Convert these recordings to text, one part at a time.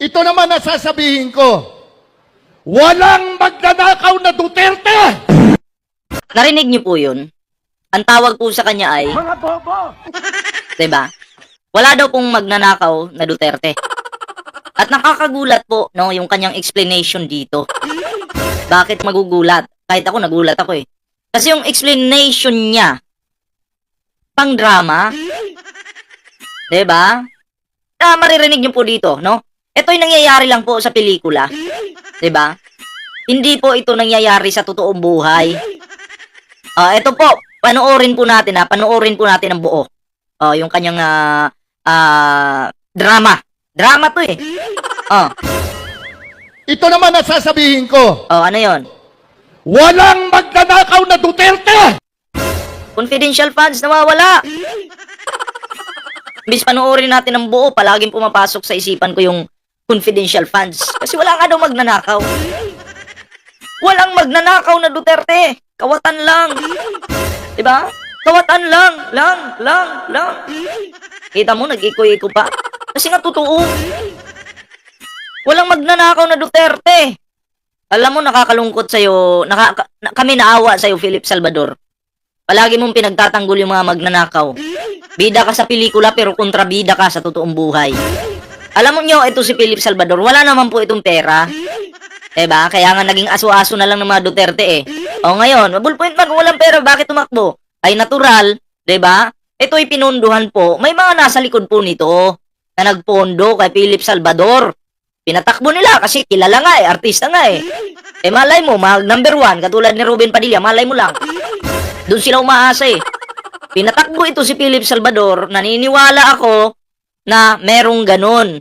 Ito naman ang sasabihin ko. Walang magnanakaw na Duterte! Narinig niyo po yun? Ang tawag po sa kanya ay, Mga bobo! diba? Wala daw pong magnanakaw na Duterte. At nakakagulat po, no, yung kanyang explanation dito. Bakit magugulat? Kahit ako, nagulat ako eh. Kasi yung explanation niya, pang drama, diba? Maririnig niyo po dito, no? Ito'y nangyayari lang po sa pelikula. Diba? Hindi po ito nangyayari sa totoong buhay. Ito po, panoorin po natin panoorin po natin ang buo. Yung kanyang drama. Drama to eh. Ito naman ang sasabihin ko. Ano yon? Walang magnanakaw na Duterte! Confidential funds nawawala. Bis panoorin natin ang buo, palaging pumapasok sa isipan ko yung confidential funds. Kasi wala nga daw magnanakaw. Walang magnanakaw na Duterte. Kawatan lang. Diba? Kawatan lang. Lang. Kita mo, nag-iko-iko pa. Kasi nga totoo. Walang magnanakaw na Duterte. Alam mo, nakakalungkot sa'yo. Kami naawa sa'yo, Philip Salvador. Palagi mong pinagtatanggol yung mga magnanakaw. Bida ka sa pelikula pero kontrabida ka sa totoong buhay. Alam mo nyo, ito si Philip Salvador, wala naman po itong pera. Diba? Kaya nga naging aso-aso na lang ng mga Duterte eh. Ngayon, ballpoint man kung walang pera, bakit tumakbo? Ay natural, diba? Ito'y pinunduhan po. May mga nasa likod po nito na nagpondo kay Philip Salvador. Pinatakbo nila kasi kilala nga eh, artista nga eh. Malay mo, number one, katulad ni Ruben Padilla, malay mo lang. Doon sila umaasa eh. Pinatakbo ito si Philip Salvador, naniniwala ako na merong ganun.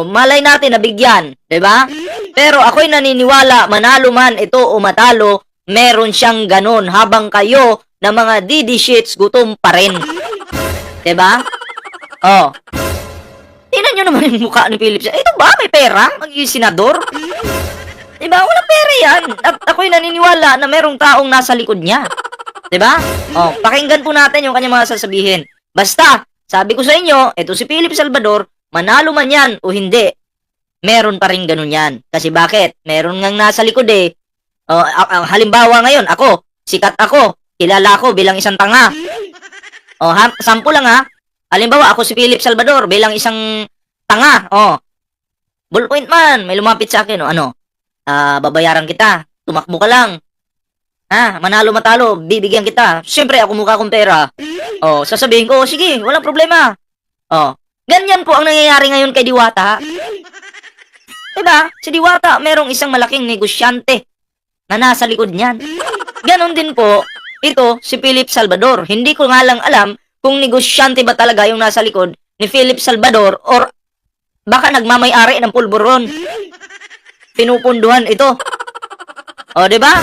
Malay natin nabigyan, 'di ba? Pero ako'y naniniwala, manalo man ito o matalo, meron siyang ganun habang kayo na mga DD shits gutom pa rin. 'Di ba? Tingnan niyo naman yung mukha ni Philip. Ito ba may pera? Magiging senador? 'Di ba? Walang pera 'yan. At ako'y naniniwala na merong taong nasa likod niya. 'Di ba? Pakinggan po natin yung kanyang mga sasabihin. Basta, sabi ko sa inyo, ito si Philip Salvador, manalo man yan o hindi, meron pa rin ganun yan. Kasi bakit? Meron ngang nasa likod eh. Halimbawa ngayon, ako, sikat ako, kilala ako bilang isang tanga. Sample lang ha. Halimbawa, ako si Philip Salvador bilang isang tanga. Ballpoint man, may lumapit sa akin, babayaran kita, tumakbo ka lang. Manalo matalo, bibigyan kita. Siyempre, ako mukha kong pera. Sasabihin ko, sige, walang problema. Ganyan po ang nangyayari ngayon kay Diwata. Diba? Si Diwata, merong isang malaking negosyante na nasa likod niyan. Ganon din po, ito, si Philip Salvador. Hindi ko nga lang alam kung negosyante ba talaga yung nasa likod ni Philip Salvador or baka nagmamay-ari ng pulburon. Pinupunduhan ito. Diba?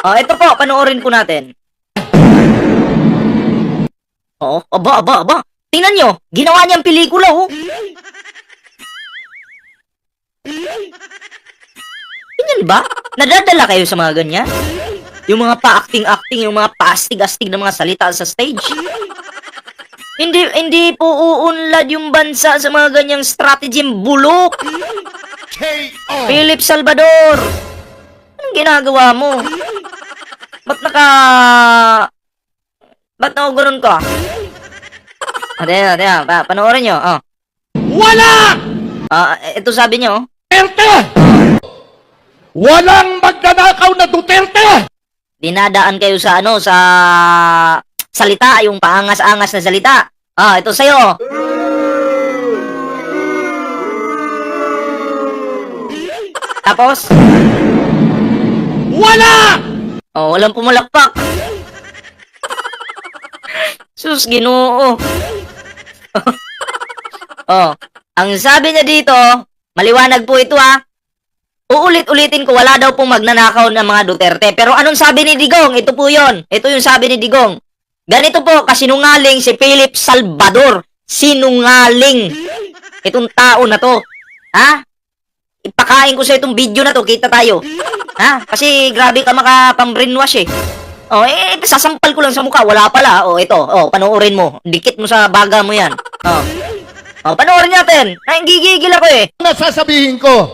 Ito po, panoorin po natin. Aba. Tingnan nyo, ginawa niyang pelikula, Ganyan ba? Nadadala kayo sa mga ganyan? Yung mga pa-acting-acting, yung mga pa-astig-astig na mga salita sa stage? Hindi po uunlad yung bansa sa mga ganyang strategyeng bulok. Philip Salvador, anong ginagawa mo? Ba't nakaganon ka? Panoorin nyo. Wala! Ito sabi nyo. Duterte! Walang magnanakaw na Duterte! Dinadaan kayo sa sa salita, yung paangas-angas na salita. Ito sa'yo. Tapos? Wala! Walang pumalakpak. Sus, Ginoo. Ang sabi niya dito, maliwanag po ito Uulit-ulitin ko, wala daw pong magnanakaw ng mga Duterte. Pero anong sabi ni Digong? Ito po yon. Ito yung sabi ni Digong. Ganito po, kasinungaling si Philip Salvador. Sinungaling. Itong tao na to. Ipakain ko sa itong video na to, kita tayo. Kasi grabe ka makapang-brainwash eh. Sasampal ko lang sa mukha, wala pala. Ito, panoorin mo. Dikit mo sa baga mo yan. O, panoorin natin. Nanggigigil ako eh. Nasasabihin ko,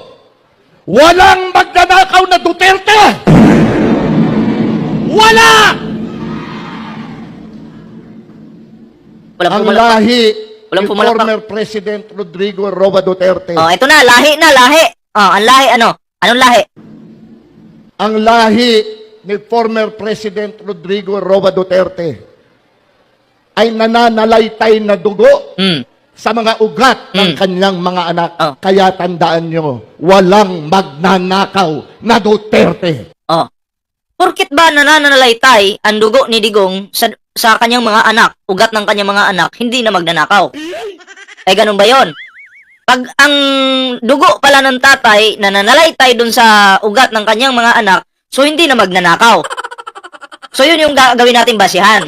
walang magnanakaw na Duterte! Wala! Walang Ang pumalakpak. lahi Walang ni pumalakpak. former President Rodrigo Roa Duterte. O, ito na. Lahi na, lahi. O, ang lahi, ano? Anong lahi? Ang lahi ni former President Rodrigo Roa Duterte ay nananalaytay na dugo Hmm. sa mga ugat ng kanyang mga anak. Oh. Kaya tandaan nyo, walang magnanakaw na Duterte. O. Porkit ba nananalaytay ang dugo ni Digong sa kanyang mga anak, ugat ng kanyang mga anak, hindi na magnanakaw? Eh, ganun ba yon? Pag ang dugo pala ng tatay nananalaytay dun sa ugat ng kanyang mga anak, so hindi na magnanakaw. So yun yung gagawin natin basihan.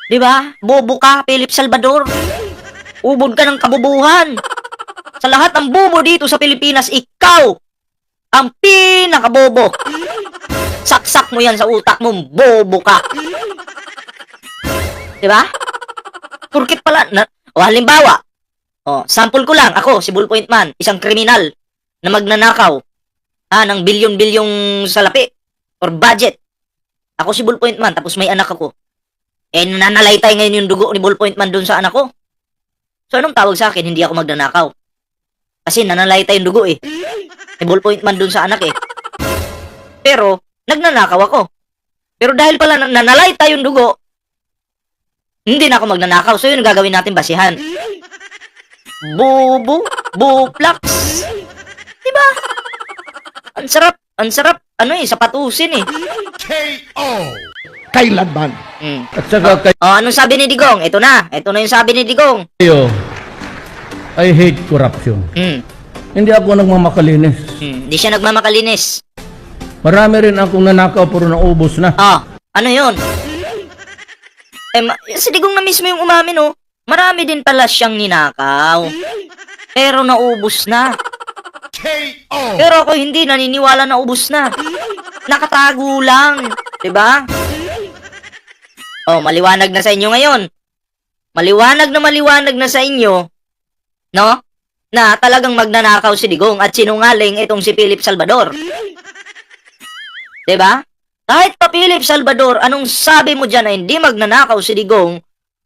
Di ba? Bobo ka, Philip Salvador. Ubod ka ng kabubuhan. Sa lahat ng bobo dito sa Pilipinas, ikaw ang pinakabobo. Saksak mo yan sa utak mo, bobo ka. Di ba? Porkit pala, halimbawa, sample ko lang, ako, si Ballpoint Man, isang kriminal na magnanakaw ng bilyon-bilyong salapi or budget. Ako si Ballpoint Man, tapos may anak ako. Eh, nananalaytay ngayon yung dugo ni Ballpoint Man dun sa anak ko. So, anong tawag sa akin? Hindi ako magnanakaw. Kasi nananalaytay yung dugo eh. Ni Ballpoint Man dun sa anak eh. Pero, nagnanakaw ako. Pero dahil pala nananalaytay yung dugo, hindi na ako magnanakaw. So, yun ang gagawin natin basihan. Bobo, buplaks. Diba? Ang sarap, sapatusin eh. K.O. Kailanman. At saka Anong sabi ni Digong? Ito na yung sabi ni Digong. kayo, I hate corruption. Hindi ako nagmamakalinis. Hindi siya nagmamakalinis. Marami rin akong nanakaw pero naubos na. Ano yun? Si Digong na mismo yung umamin, oh. Marami din pala siyang ninakaw. Pero naubos na. K.O. Pero ako hindi naniniwala na ubos na. Nakatago lang. Diba? Maliwanag na sa inyo ngayon. Maliwanag na sa inyo, no? Na talagang magnanakaw si Digong at sinungaling itong si Philip Salvador. Diba? Kahit pa Philip Salvador, anong sabi mo dyan na hindi magnanakaw si Digong?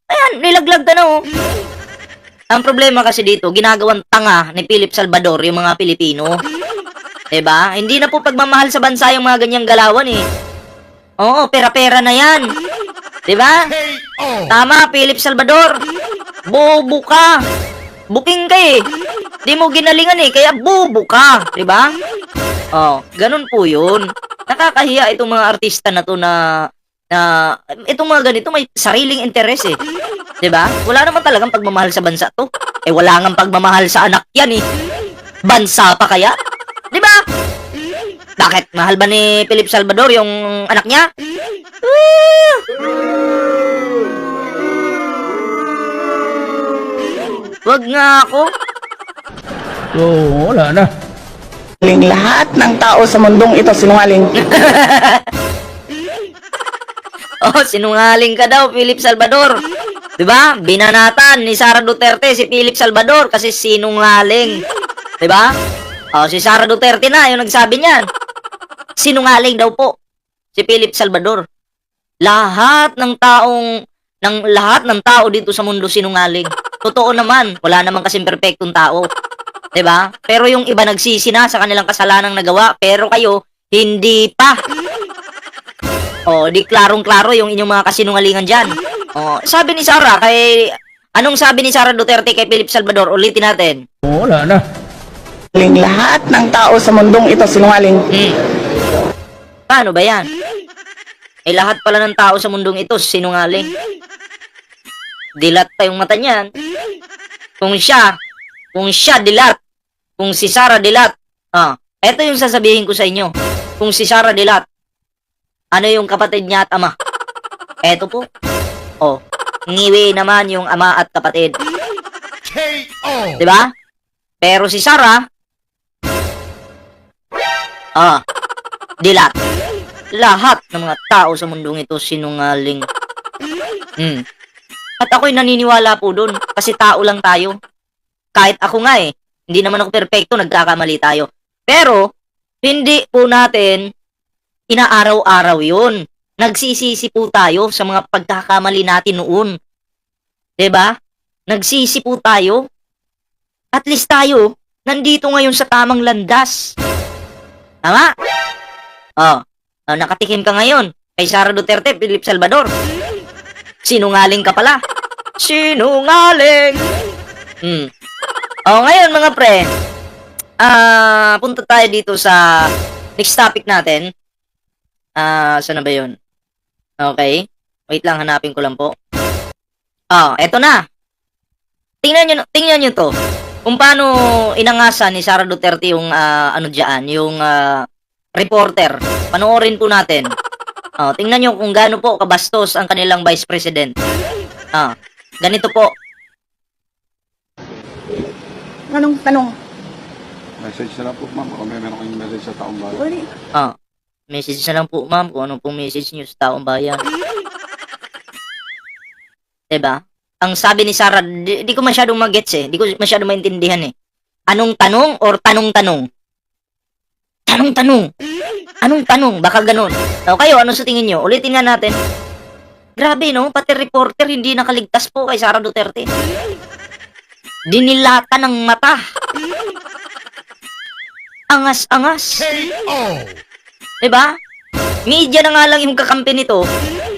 Ayan, nilaglag ka na, oh. Ang problema kasi dito, ginagawang tanga ni Philip Salvador yung mga Pilipino. Diba? Hindi na po pagmamahal sa bansa yung mga ganyang galawan, eh. Oo, pera-pera na yan. Diba? K.O. Tama, Philip Salvador. Bobo ka. Buking ka eh. Di mo ginalingan eh, kaya bobo ka. Diba? Ganun po yun. Nakakahiya itong mga artista na to na itong mga ganito may sariling interes eh. Diba? Wala naman talagang pagmamahal sa bansa to. Wala nga pagmamahal sa anak yan eh. Bansa pa kaya? Diba? Bakit? Mahal ba ni Philip Salvador yung anak niya? Wag nga ako. So, wala na. Lahat ng tao sa mundong ito sinungaling. Sinungaling ka daw, Philip Salvador. Diba? Binanatan ni Sara Duterte si Philip Salvador kasi sinungaling. Diba? Si Sara Duterte na yung nagsabi niyan. Sinungaling daw po si Philip Salvador. Lahat ng tao dito sa mundo sinungaling. Totoo naman, wala naman kasing perpektong tao. 'Di ba? Pero yung iba nagsisi na sa kanilang kasalanang nagawa, pero kayo hindi pa. Di klarong-klaro yung inyong mga kasinungalingan diyan. Sabi ni Sara anong sabi ni Sara Duterte kay Philip Salvador? Ulitin natin. Wala na. Lahat ng tao sa mundong ito sinungaling. Paano ba yan? Lahat pala ng tao sa mundong ito sinungaling. Dilat pa yung mata niyan. Kung siya dilat, kung si Sara dilat, eto yung sasabihin ko sa inyo. Kung si Sara dilat, ano yung kapatid niya at ama? Eto po. Ngiwi naman yung ama at kapatid. K.O. Diba? Pero si Sara, dilat. Lahat ng mga tao sa mundong ito sinungaling. At ako'y naniniwala po dun. Kasi tao lang tayo. Kahit ako nga hindi naman ako perpekto, nagkakamali tayo. Pero, hindi po natin inaaraw-araw yun. Nagsisisi po tayo sa mga pagkakamali natin noon. 'Di ba? Nagsisi po tayo. At least tayo, nandito ngayon sa tamang landas. Tama? Nakatikim ka ngayon kay Sara Duterte, Philip Salvador. Sinungaling ka pala. Sinungaling! Ngayon mga pre, punta tayo dito sa next topic natin. Saan na ba yun? Okay. Wait lang, hanapin ko lang po. Eto na. Tingnan nyo to. Kung paano inangasan ni Sara Duterte yung yung reporter. Panoorin po natin. Tingnan nyo kung gaano po kabastos ang kanilang vice president. Ganito po. Anong tanong? Message na lang po, ma'am. Kung meron kayong message sa taong bayan. Message na lang po, ma'am, kung ano pong message nyo sa taong bayan. Diba? Ang sabi ni Sara, di ko masyadong mag-gets di ko masyadong maintindihan Anong tanong or tanong-tanong? Tanong-tanong. Anong tanong? Baka ganun. Kayo, ano sa tingin nyo? Ulitin nga natin. Grabe, no? Pati reporter hindi nakaligtas po kay Sara Duterte. Dinilata ng mata. Angas-angas. Diba? Media na nga lang yung kakampi nito.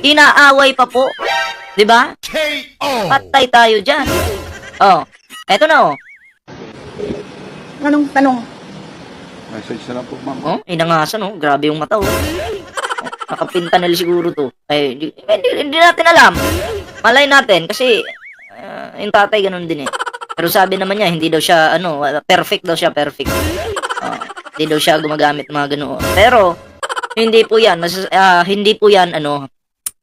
Inaaway pa po. Diba? Patay tayo dyan. Eto na Anong tanong? Message na lang po, ma'am. Inangasan grabe yung mata Nakapinta nila siguro to. Hindi natin alam. Malay natin kasi yung tatay ganun din Pero sabi naman niya, hindi daw siya, perfect daw siya, perfect. Hindi daw siya gumagamit mga ganoon. Pero, hindi po yan,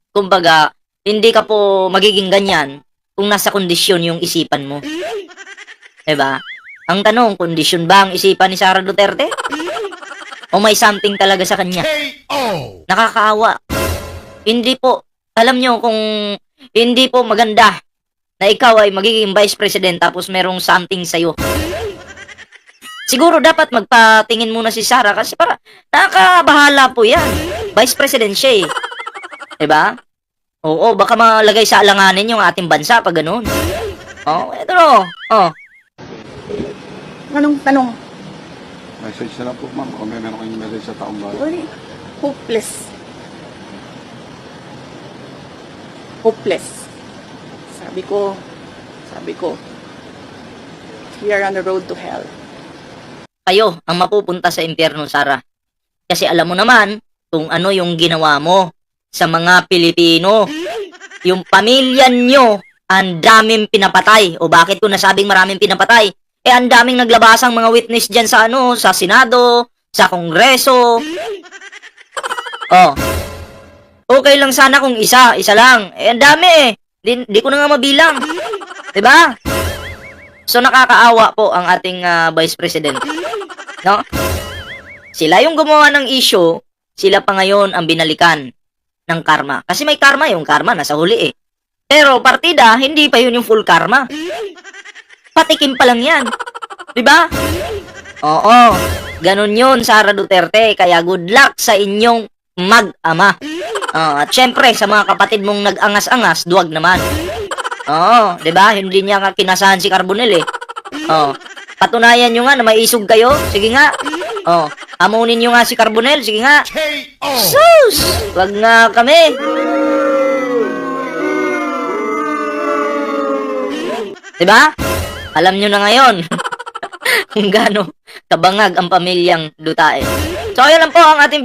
kumbaga, hindi ka po magiging ganyan kung nasa kondisyon yung isipan mo. Diba? Ang tanong, kondisyon ba ang isipan ni Sara Duterte? O may something talaga sa kanya? Nakakaawa. Hindi po, alam nyo kung hindi po maganda na ikaw ay magiging vice president tapos merong something sa'yo. Siguro dapat magpatingin muna si Sara kasi para nakakabahala po yan. Vice president siya Diba? Oo, baka malagay sa alanganin yung ating bansa pag ganun. Eto Anong tanong? Message na lang po, ma'am. Kung meron kayong message sa taong bayan. Hopeless. Hopeless. Sabi ko, we are on the road to hell. Kayo ang mapupunta sa impyerno, Sara. Kasi alam mo naman kung ano yung ginawa mo sa mga Pilipino. Yung pamilya nyo, ang daming pinapatay. O bakit ko nasabing maraming pinapatay? Ang daming naglabasang mga witness dyan sa sa Senado, sa Kongreso. Okay lang sana kung isa lang. Ang dami Di ko na nga mabilang. Diba? So nakakaawa po ang ating Vice President. No? Sila yung gumawa ng issue, sila pa ngayon ang binalikan ng karma. Kasi may karma, yung karma nasa huli Pero partida, hindi pa yun yung full karma. Patikim pa lang yan. Diba? Oo. Ganun yun, Sara Duterte. Kaya good luck sa inyong mag-ama. At syempre, sa mga kapatid mong nag-angas-angas, duwag naman. Diba? Hindi niya nga kinasahan si Carbonell patunayan nyo nga na may isog kayo. Sige nga. Amunin nyo nga si Carbonell. Sige nga. Sus! Wag nga kami. Diba? Alam nyo na ngayon kung gaano kabangag ang pamilyang Dutae. So, ayan lang po ang ating